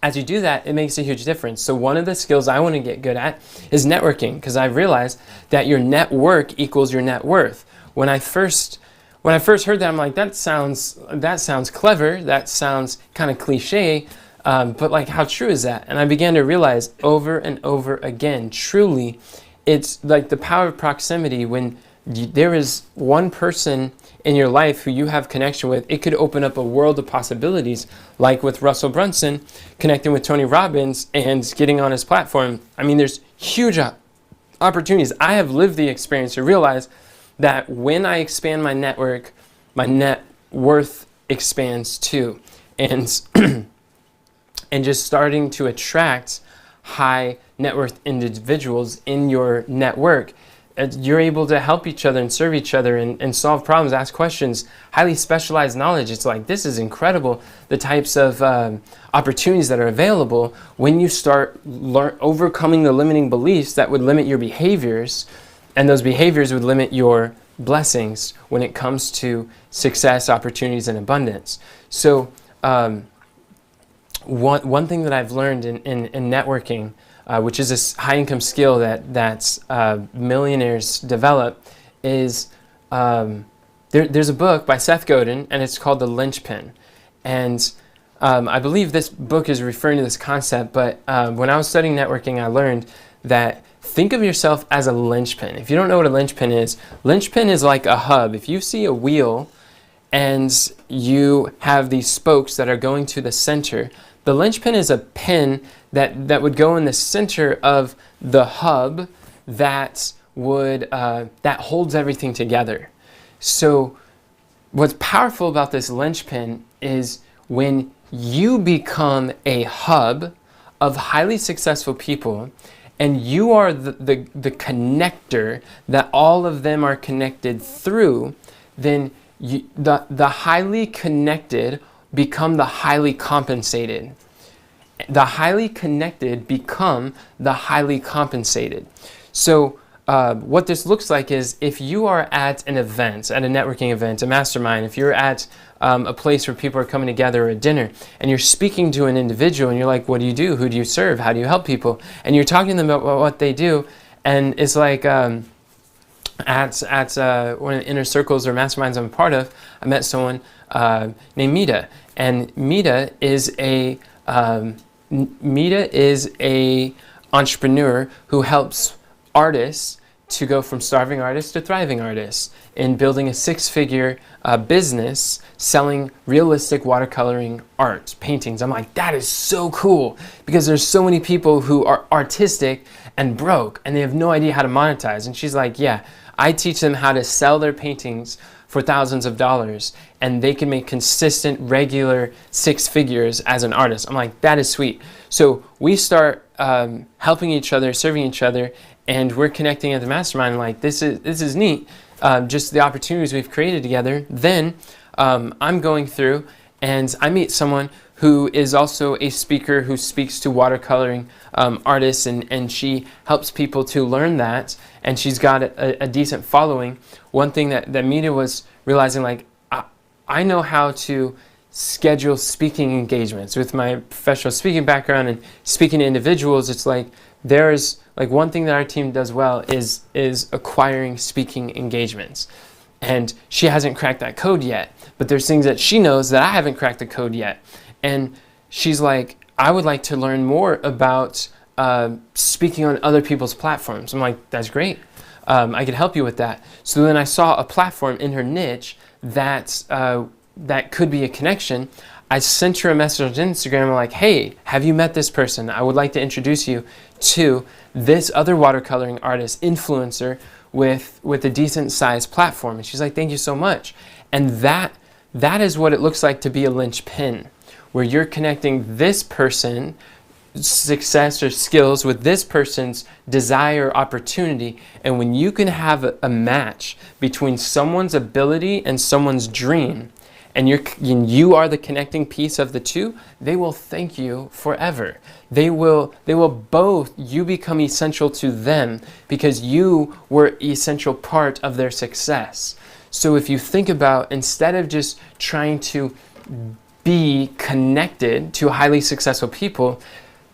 as you do that, it makes a huge difference. So one of the skills I want to get good at is networking, because I've realized that your network equals your net worth. When I first heard that, I'm like, that sounds clever, that sounds kind of cliche. But like, how true is that? And I began to realize over and over again, truly, it's like the power of proximity. When there is one person in your life who you have connection with, it could open up a world of possibilities, like with Russell Brunson connecting with Tony Robbins and getting on his platform. I mean, there's huge opportunities. I have lived the experience to realize that when I expand my network, my net worth expands too. And and just starting to attract high net worth individuals in your network. You're able to help each other and serve each other and solve problems, ask questions, highly specialized knowledge. It's like, this is incredible, the types of opportunities that are available when you start overcoming the limiting beliefs that would limit your behaviors, and those behaviors would limit your blessings when it comes to success, opportunities, and abundance. So one thing that I've learned in networking, which is a high income skill that millionaires develop, is there's a book by Seth Godin, and it's called The Linchpin. And I believe this book is referring to this concept, but when I was studying networking, I learned that think of yourself as a linchpin. If you don't know what a linchpin is like a hub. If you see a wheel and you have these spokes that are going to the center, the linchpin is a pin that would go in the center of the hub that holds everything together. So what's powerful about this linchpin is when you become a hub of highly successful people, and you are the connector that all of them are connected through, then the highly connected become the highly compensated. The highly connected become the highly compensated. So what this looks like is, if you are at an event, at a networking event, a mastermind, if you're at a place where people are coming together, or a dinner, and you're speaking to an individual and you're like, what do you do? Who do you serve? How do you help people? And you're talking to them about what they do. And it's like at one of the inner circles or masterminds I'm a part of, I met someone named Mita. And Mita is a entrepreneur who helps artists to go from starving artists to thriving artists in building a 6-figure business selling realistic watercoloring art, paintings. I'm like, that is so cool, because there's so many people who are artistic and broke and they have no idea how to monetize. And she's like, yeah, I teach them how to sell their paintings for thousands of dollars, and they can make consistent, regular 6 figures as an artist. I'm like, that is sweet. So we start helping each other, serving each other, and we're connecting at the mastermind. Like, this is neat, just the opportunities we've created together. Then I'm going through and I meet someone who is also a speaker who speaks to watercoloring artists, and she helps people to learn that, and she's got a decent following. One thing that Mita was realizing, like, I know how to schedule speaking engagements with my professional speaking background and speaking to individuals. It's like, there's like one thing that our team does well is acquiring speaking engagements. And she hasn't cracked that code yet, but there's things that she knows that I haven't cracked the code yet. And she's like, I would like to learn more about speaking on other people's platforms. I'm like, that's great. I could help you with that. So then I saw a platform in her niche that could be a connection. I sent her a message on Instagram. I'm like, hey, have you met this person? I would like to introduce you to this other watercoloring artist influencer with a decent sized platform. And she's like, thank you so much. And that is what it looks like to be a linchpin, where you're connecting this person's success or skills with this person's desire or opportunity. And when you can have a match between someone's ability and someone's dream, and you are the connecting piece of the two, they will thank you forever. They will both, you become essential to them because you were an essential part of their success. So if you think about, instead of just trying to be connected to highly successful people,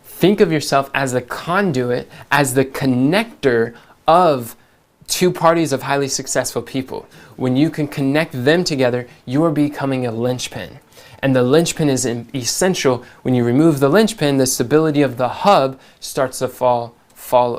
think of yourself as the conduit, as the connector of two parties of highly successful people. When you can connect them together, you are becoming a linchpin. And the linchpin is essential. When you remove the linchpin, the stability of the hub starts to fall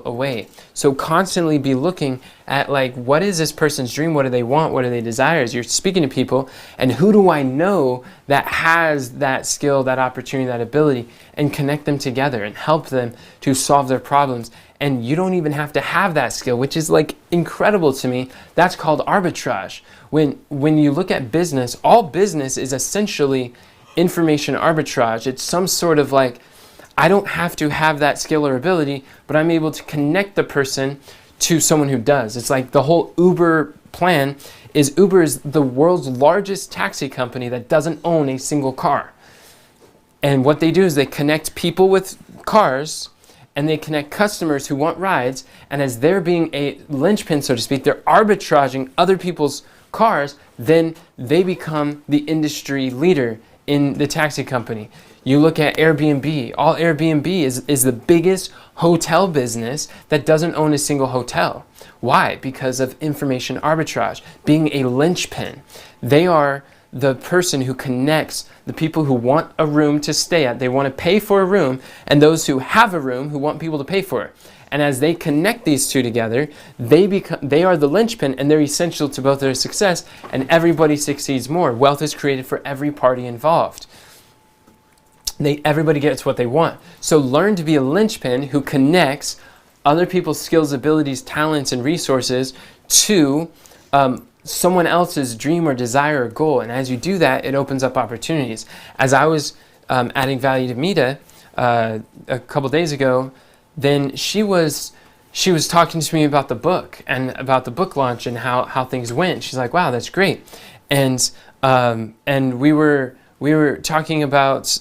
away. So constantly be looking at, like, what is this person's dream? What do they want? What are their desires? You're speaking to people, and who do I know that has that skill, that opportunity, that ability, and connect them together and help them to solve their problems. And you don't even have to have that skill, which is like incredible to me. That's called arbitrage. When you look at business, all business is essentially information arbitrage. It's some sort of like, I don't have to have that skill or ability, but I'm able to connect the person to someone who does. It's like the whole Uber plan is Uber is the world's largest taxi company that doesn't own a single car. And what they do is they connect people with cars, and they connect customers who want rides, and as they're being a linchpin, so to speak, they're arbitraging other people's cars, then they become the industry leader in the taxi company. You look at Airbnb. All Airbnb is the biggest hotel business that doesn't own a single hotel. Why? Because of information arbitrage, being a linchpin. They are the person who connects the people who want a room to stay at. They want to pay for a room, and those who have a room who want people to pay for it. And as they connect these two together, they are the linchpin, and they're essential to both their success, and everybody succeeds more. Wealth is created for every party involved. Everybody gets what they want. So learn to be a linchpin who connects other people's skills, abilities, talents, and resources to someone else's dream or desire or goal. And as you do that, it opens up opportunities. As I was adding value to Mita a couple days ago, then she was talking to me about the book and about the book launch and how things went. She's like, "Wow, that's great," and we were talking about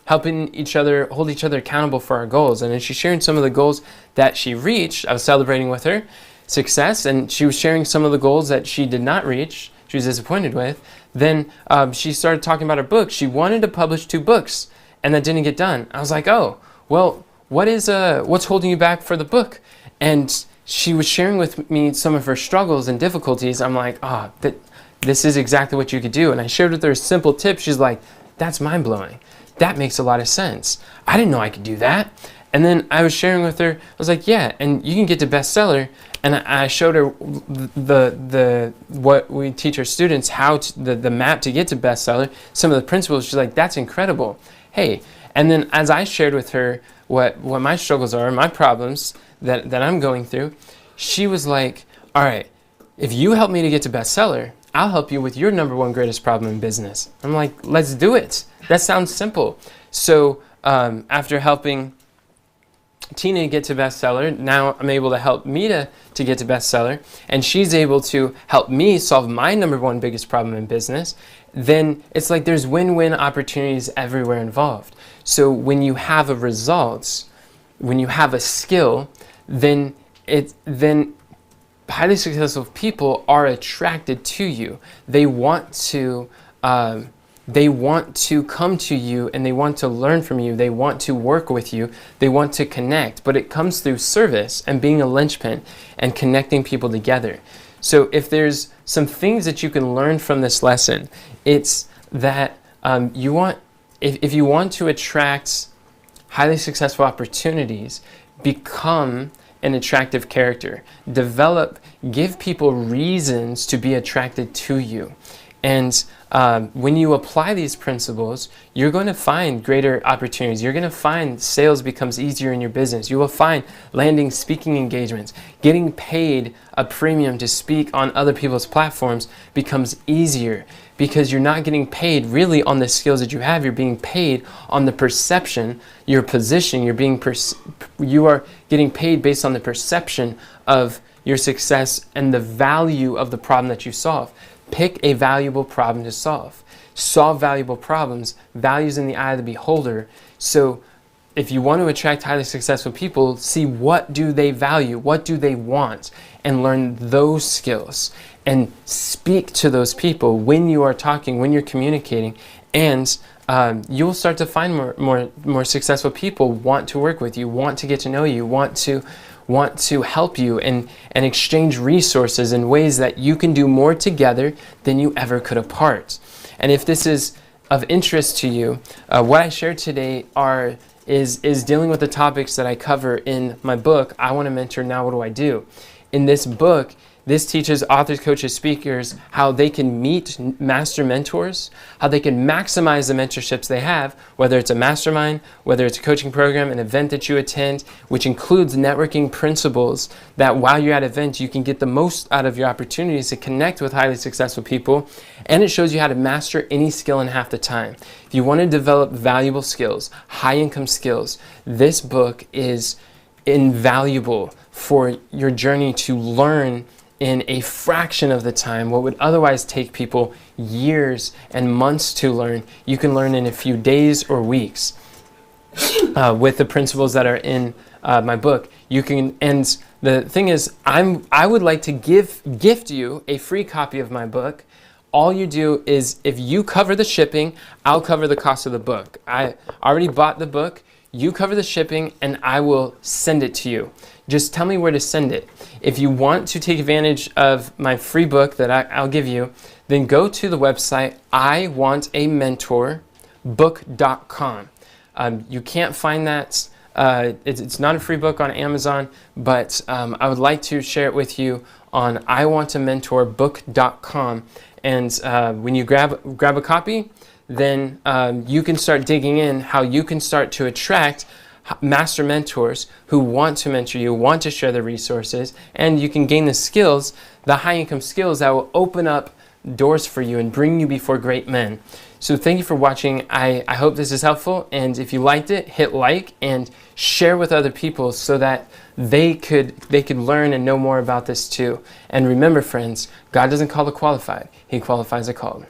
helping each other, hold each other accountable for our goals. And then she's sharing some of the goals that she reached. I was celebrating with her success, and she was sharing some of the goals that she did not reach, she was disappointed with. Then she started talking about her book. She wanted to publish 2 books, and that didn't get done. I was like, "Oh, well, what's holding you back for the book?" And she was sharing with me some of her struggles and difficulties. I'm like, this is exactly what you could do. And I shared with her a simple tip. She's like, "That's mind-blowing. That makes a lot of sense. I didn't know I could do that." And then I was sharing with her, I was like, "Yeah, and you can get to bestseller." And I showed her what we teach our students, the map to get to bestseller, some of the principles. She's like, "That's incredible. Hey." And then as I shared with her what my struggles are, my problems that I'm going through, she was like, "All right, if you help me to get to bestseller, I'll help you with your number one greatest problem in business." I'm like, "Let's do it. That sounds simple." So after helping Tina get to bestseller, now I'm able to help Mita to get to bestseller, and she's able to help me solve my number one biggest problem in business. Then it's like there's win-win opportunities everywhere involved. So when you have a result, when you have a skill, then highly successful people are attracted to you. They want to come to you, and they want to learn from you. They want to work with you. They want to connect. But it comes through service and being a linchpin and connecting people together. So if there's some things that you can learn from this lesson, it's that if you want to attract highly successful opportunities, become an attractive character. Give people reasons to be attracted to you. And when you apply these principles, you're going to find greater opportunities. You're going to find sales becomes easier in your business. You will find landing speaking engagements. Getting paid a premium to speak on other people's platforms becomes easier because you're not getting paid really on the skills that you have. You're being paid on the perception, your position. You are getting paid based on the perception of your success and the value of the problem that you solve. Pick a valuable problem to solve. Solve valuable problems. Values in the eye of the beholder. So if you want to attract highly successful people, see what do they value, what do they want, and learn those skills. And speak to those people when you are talking, when you're communicating, and you will start to find more successful people want to work with you, want to get to know you, want to help you and exchange resources in ways that you can do more together than you ever could apart. And if this is of interest to you, what I shared today is dealing with the topics that I cover in my book, I Want to Mentor, Now What Do I Do? In this book, This teaches authors, coaches, speakers how they can meet master mentors, how they can maximize the mentorships they have, whether it's a mastermind, whether it's a coaching program, an event that you attend, which includes networking principles that while you're at events, you can get the most out of your opportunities to connect with highly successful people. And it shows you how to master any skill in half the time. If you want to develop valuable skills, high income skills, this book is invaluable for your journey to learn in a fraction of the time what would otherwise take people years and months to learn. You can learn in a few days or weeks with the principles that are in my book. You can, and the thing is, I would like to gift you a free copy of my book. All you do is, if you cover the shipping, I'll cover the cost of the book. I already bought the book. You cover the shipping and I will send it to you. Just tell me where to send it. If you want to take advantage of my free book that I'll give you, then go to the website iwantamentorbook.com. You can't find that. It's not a free book on Amazon, but I would like to share it with you on iwantamentorbook.com. And when you grab a copy, then you can start digging in how you can start to attract master mentors who want to mentor you, want to share the resources, and you can gain the skills, the high income skills that will open up doors for you and bring you before great men. So thank you for watching. I hope this is helpful, and if you liked it, hit like and share with other people so that they could learn and know more about this too. And remember, friends, God doesn't call the qualified, He qualifies the called.